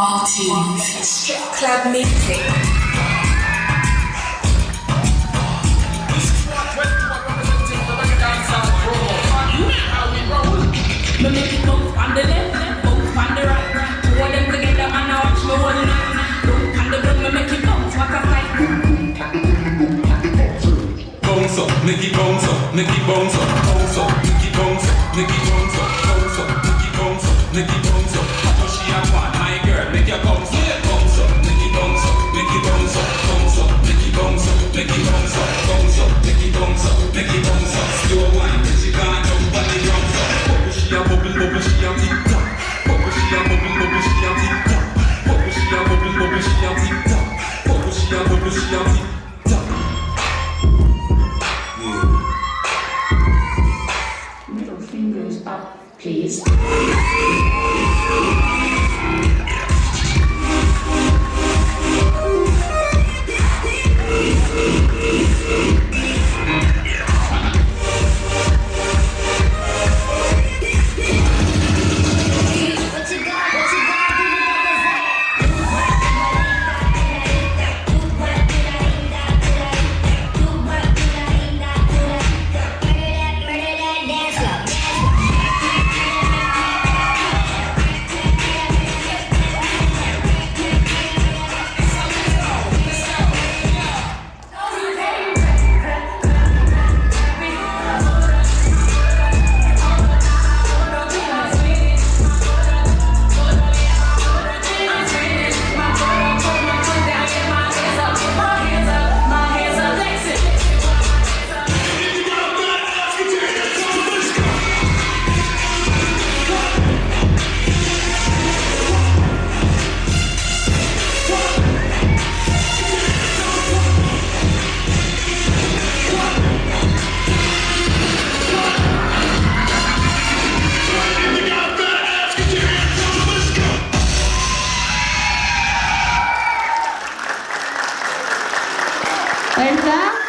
Martins, Strip Club Music. Me make it bounce on the left, bounce on the right. Hold them together and I watch me one night. Bounce on the ground, me make it bounce, what a sight. Bounce up, make it bounce up, make it bounce up, bounce up, make it bounce up, make it bounce up, bounce up, make it bounce up, make it bounce up. How she a want, my girl, make your bounce up, bounce up, make it bounce up, make it bounce up, bounce up, make it bounce up, make it bounce up, bounce up, make it bounce up, make it bounce up. Slow wine, till she can't jump on the ground. Bubble she a bubble, bubble she a tick tock. Bubble she a bubble, bubble she a tick tock. Bubble she a bubble, bubble she a tick tock. Bubble she a bubble, she a tick tock. Middle fingers up, please. Elsa?